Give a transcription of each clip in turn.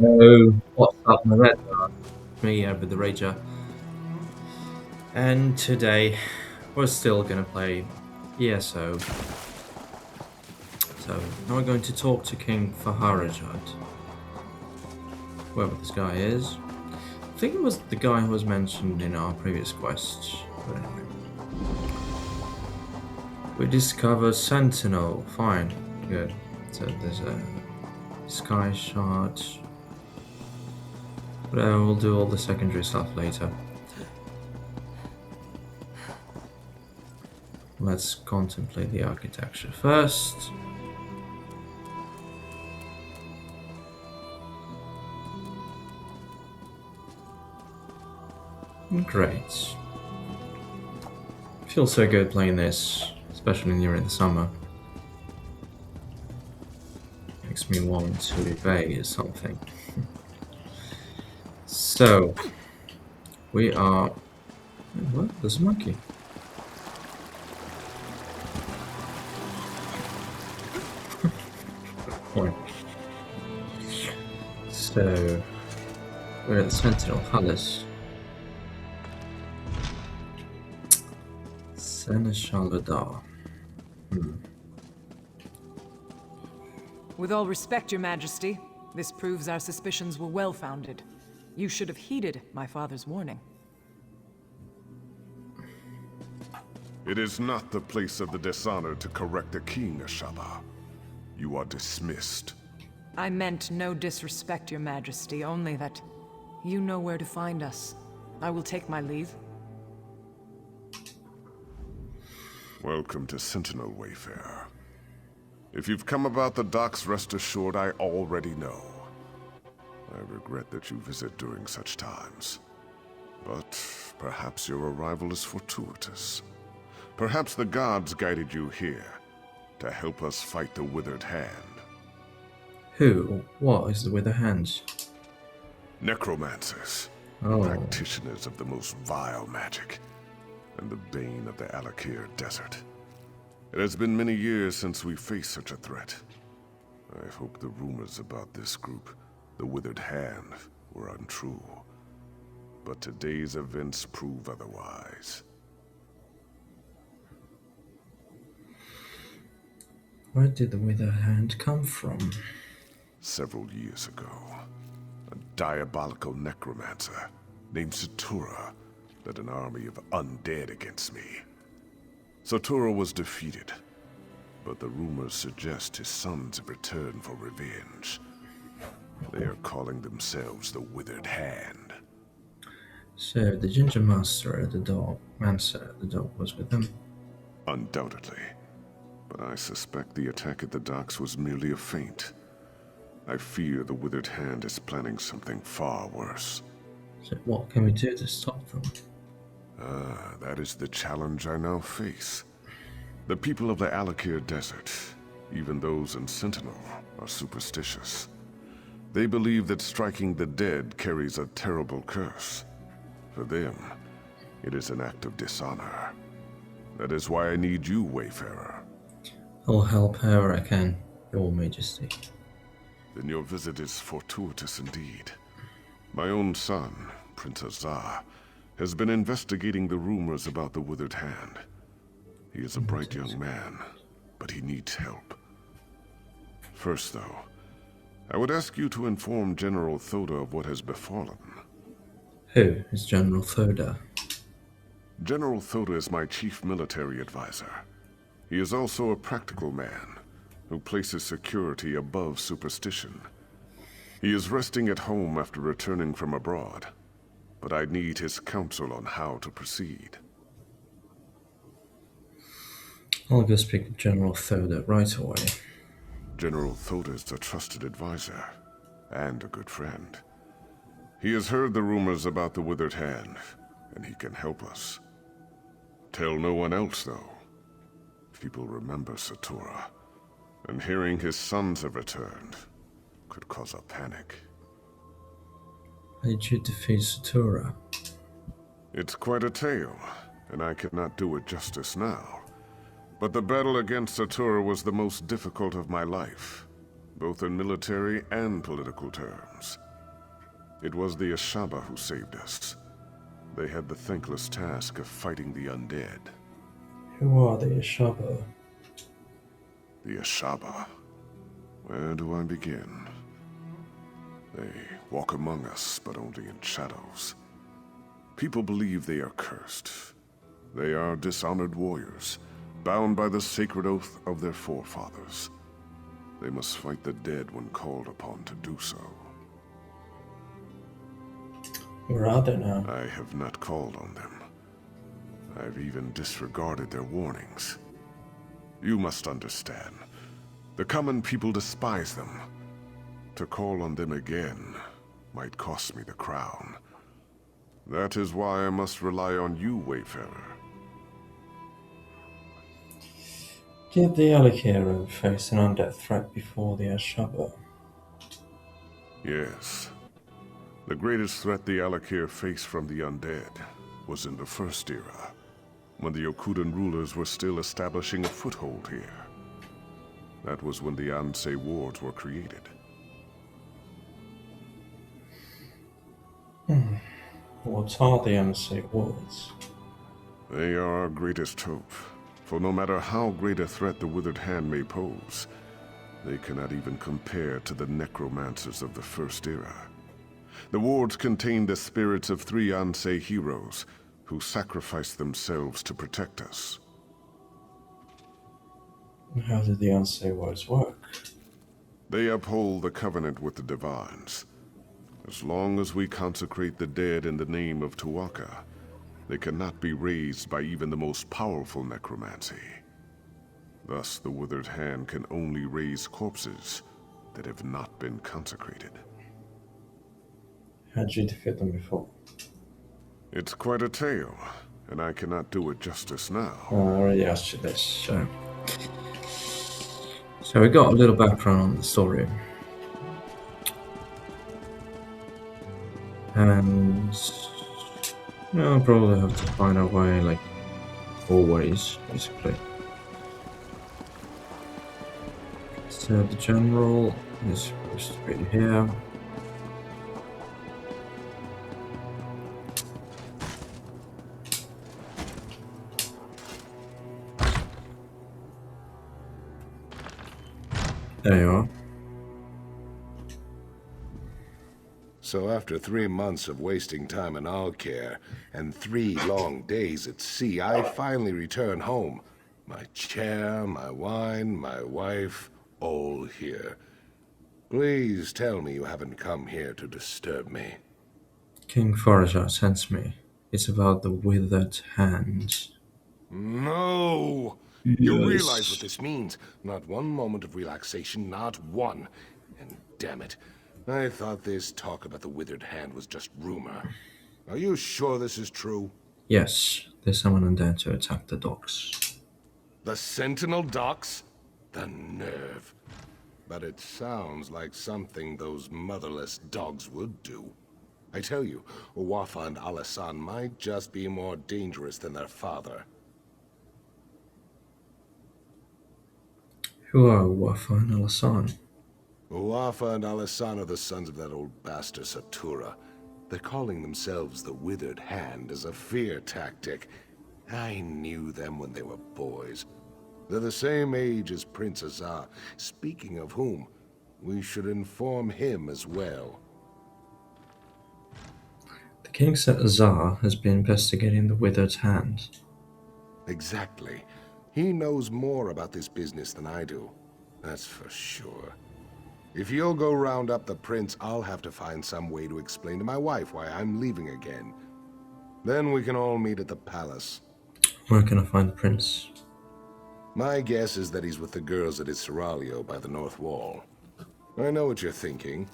So, what's up, my red? Me over the Rager. And today, we're still gonna play ESO. So, now we're going to talk to King Faharajad. Whoever this guy is. I think it was the guy who was mentioned in our previous quest. But anyway. We discover Sentinel. Fine. Good. So, there's a Sky Shard. Whatever, we'll do all the secondary stuff later. Let's contemplate the architecture first. Great. Feels so good playing this, especially during the summer. Makes me want to evade something. So, we are... What? There's a monkey. Point. So, we're at the Sentinel Palace. Seneschal Adar. With all respect, Your Majesty, this proves our suspicions were well-founded. You should have heeded my father's warning. It is not the place of the dishonored to correct the king, Ashaba. You are dismissed. I meant no disrespect, Your Majesty, only that you know where to find us. I will take my leave. Welcome to Sentinel, Wayfarer. If you've come about the docks, rest assured I already know. I regret that you visit during such times. But perhaps your arrival is fortuitous. Perhaps the gods guided you here to help us fight the Withered Hand. Who? What is the Withered Hand? Necromancers, Oh, practitioners of the most vile magic, and the bane of the Alakir Desert. It has been many years since we faced such a threat. I hope the rumors about this group, the Withered Hand, were untrue. But today's events prove otherwise. where did the Withered Hand come from? Several years ago, a diabolical necromancer named Satura led an army of undead against me. Satura was defeated, but the rumors suggest his sons have returned for revenge. They are calling themselves the Withered Hand. So, the Ginger Master, the dog, was with them. Undoubtedly. But I suspect the attack at the docks was merely a feint. I fear the Withered Hand is planning something far worse. So, what can we do to stop them? That is the challenge I now face. The people of the Alakir Desert, even those in Sentinel, are superstitious. They believe that striking the dead carries a terrible curse. For them, it is an act of dishonor. That is why I need you, Wayfarer. I'll help however I can, Your Majesty. Then your visit is fortuitous indeed. My own son, Prince Azar, has been investigating the rumors about the Withered Hand. He is a bright young man, but he needs help. First, though, I would ask you to inform General Thoda of what has befallen. Who is General Thoda? General Thoda is my chief military advisor. He is also a practical man who places security above superstition. He is resting at home after returning from abroad, but I need his counsel on how to proceed. I'll go speak to General Thoda right away. General Thoda is a trusted advisor and a good friend. He has heard the rumors about the Withered Hand, and he can help us. Tell no one else, though. People remember Satura, and hearing his sons have returned could cause a panic. How did you defeat Satura? It's quite a tale, and I cannot do it justice now. But the battle against Satura was the most difficult of my life, both in military and political terms. It was the Ashaba who saved us. They had the thankless task of fighting the undead. Who are the Ashaba? The Ashaba. Where do I begin? They walk among us, but only in shadows. People believe they are cursed. They are dishonored warriors, bound by the sacred oath of their forefathers. They must fight the dead when called upon to do so. Where are they now? I have not called on them. I've even disregarded their warnings. You must understand. The common people despise them. To call on them again might cost me the crown. That is why I must rely on you, Wayfarer. Did the Alikira face an undead threat before the Ashaba? Yes. The greatest threat the Alikir faced from the undead was in the First Era, when the Okudan rulers were still establishing a foothold here. That was when the Ansei wards were created. What are the Ansei wards? They are our greatest hope, for no matter how great a threat the Withered Hand may pose, they cannot even compare to the necromancers of the First Era. The wards contain the spirits of 3 Ansei heroes who sacrificed themselves to protect us. How do the Ansei wards work? They uphold the covenant with the Divines. As long as we consecrate the dead in the name of Tu'whacca, they cannot be raised by even the most powerful necromancy. Thus, the Withered Hand can only raise corpses that have not been consecrated. How'd you defeat them before? It's quite a tale, and I cannot do it justice now. I already asked you this, so we got a little background on the story. And I'll probably have to find a way, like always, basically. So the general is supposed to be here. There you are. So after 3 months of wasting time in Alkir, and 3 long days at sea, I finally return home. My chair, my wine, my wife, all here. Please tell me you haven't come here to disturb me. King Farajar sends me. It's about the Withered Hand. No! You realize what this means. Not one moment of relaxation, not one. And damn it, I thought this talk about the Withered Hand was just rumor. Are you sure this is true? Yes, they summon undead to attack the docks. The Sentinel docks? The nerve. But it sounds like something those motherless dogs would do. I tell you, Uwafa and Alasan might just be more dangerous than their father. Who are Wafa and Alasan? Uwafa and Alasan are the sons of that old bastard Satura. They're calling themselves the Withered Hand as a fear tactic. I knew them when they were boys. They're the same age as Prince Azar. Speaking of whom, we should inform him as well. The king said Azar has been investigating the Withered Hand. Exactly. He knows more about this business than I do. That's for sure. If you'll go round up the prince, I'll have to find some way to explain to my wife why I'm leaving again. Then we can all meet at the palace. Where can I find the prince? My guess is that he's with the girls at his seraglio by the north wall. I know what you're thinking,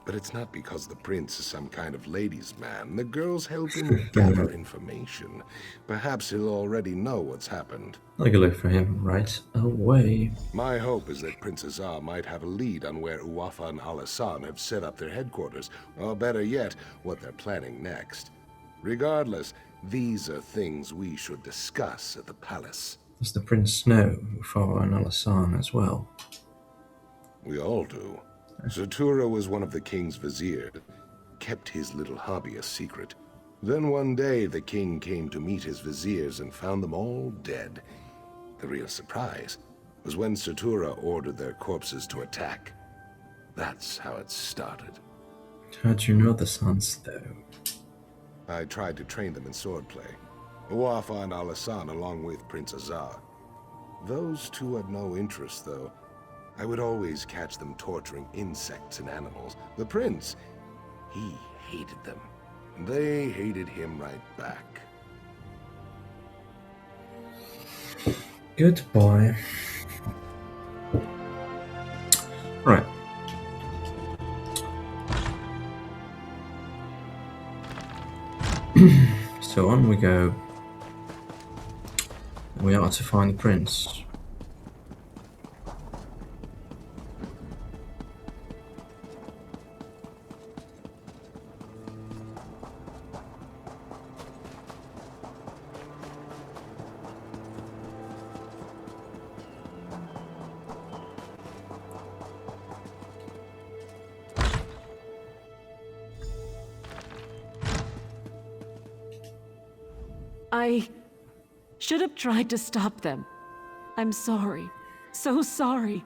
but it's not because the prince is some kind of ladies' man. The girls help him gather information. Perhaps he'll already know what's happened. I can look for him right away. My hope is that Prince Azar might have a lead on where Uwafa and Alasan have set up their headquarters, or better yet, what they're planning next. Regardless, these are things we should discuss at the palace. Does the prince know Ufawa and Alasan as well? We all do. Satura was one of the king's viziers. kept his little hobby a secret. Then one day the king came to meet his viziers and found them all dead. The real surprise was when Satura ordered their corpses to attack. That's how it started. How'd you know the sons, though? I tried to train them in swordplay. Uafa and Alasan along with Prince Azar. Those two had no interest, though. I would always catch them torturing insects and animals. The prince, he hated them. They hated him right back. Good boy. Right. So on we go. We are to find the prince. I should have tried to stop them. I'm sorry. So sorry.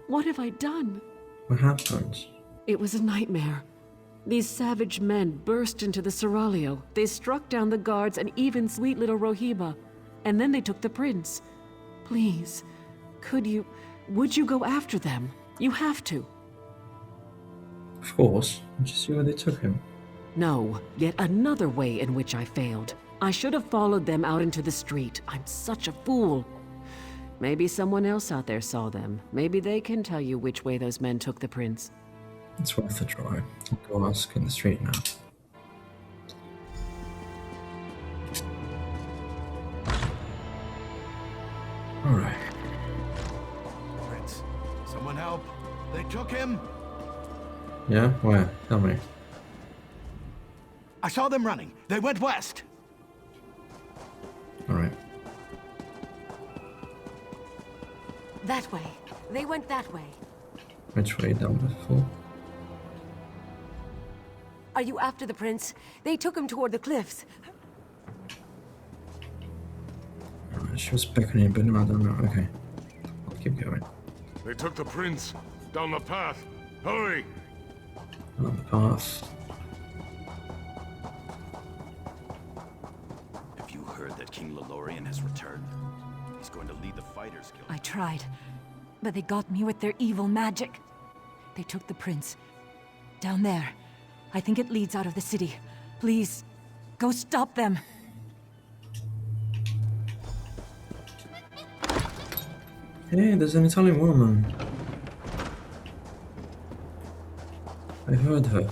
What have I done? What happened? It was a nightmare. These savage men burst into the Seraglio. They struck down the guards and even sweet little Rohiba. And then they took the prince. Please, would you go after them? You have to. Of course. Did you see where they took him? No, yet another way in which I failed. I should have followed them out into the street. I'm such a fool. Maybe someone else out there saw them. Maybe they can tell you which way those men took the prince. It's worth a try. I'll go ask in the street now. Alright. Prince, someone help. They took him. Yeah? Where? Tell me. I saw them running. They went west. Alright. That way. They went that way. Which way down before? Are you after the prince? They took him toward the cliffs. Alright, she was beckoning, but no, I don't know. Okay. I'll keep going. They took the prince down the path. Hurry! On the path. Have you heard that King Lelorian has returned? He's going to lead the fighters guild. I tried, but they got me with their evil magic. They took the prince. Down there. I think it leads out of the city. Please, go stop them. Hey, there's an Italian woman. I heard her.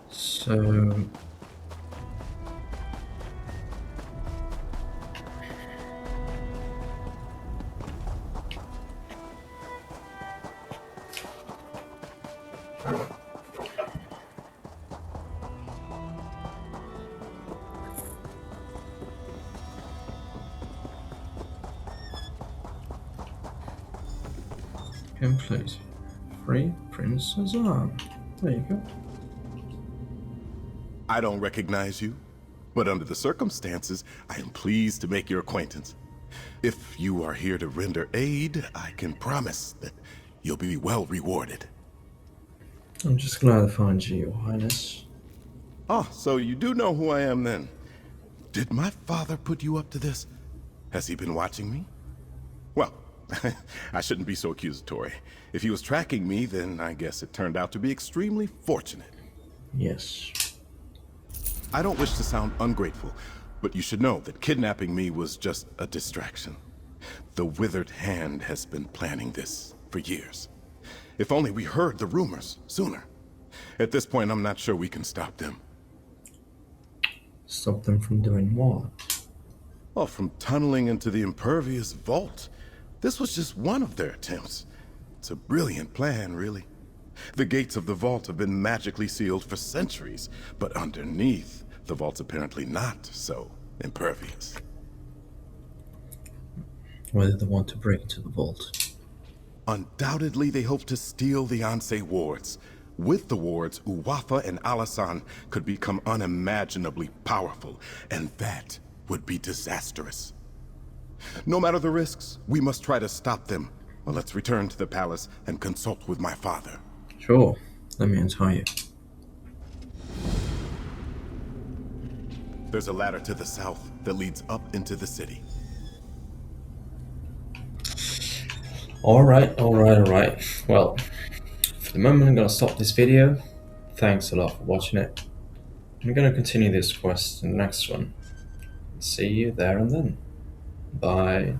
So... Complete. Free Prince Azar. There you go. I don't recognize you, but under the circumstances, I am pleased to make your acquaintance. If you are here to render aid, I can promise that you'll be well rewarded. I'm just glad I found you, Your Highness. Oh, so you do know who I am then? Did my father put you up to this? Has he been watching me? Well, I shouldn't be so accusatory. If he was tracking me, then I guess it turned out to be extremely fortunate. Yes. I don't wish to sound ungrateful, but you should know that kidnapping me was just a distraction. The Withered Hand has been planning this for years. If only we heard the rumors sooner. At this point, I'm not sure we can stop them. Stop them from doing what? Well, from tunneling into the impervious vault. This was just one of their attempts. It's a brilliant plan, really. The gates of the vault have been magically sealed for centuries, but underneath, the vault's apparently not so impervious. Whether they want to break into the vault. Undoubtedly, they hope to steal the Ansei wards. With the wards, Uwafa and Alasan could become unimaginably powerful, and that would be disastrous. No matter the risks, we must try to stop them. Well, let's return to the palace and consult with my father. Sure, let me untie you. There's a ladder to the south that leads up into the city. Alright. Well, for the moment I'm gonna stop this video. Thanks a lot for watching it. I'm gonna continue this quest in the next one. See you there and then. Bye.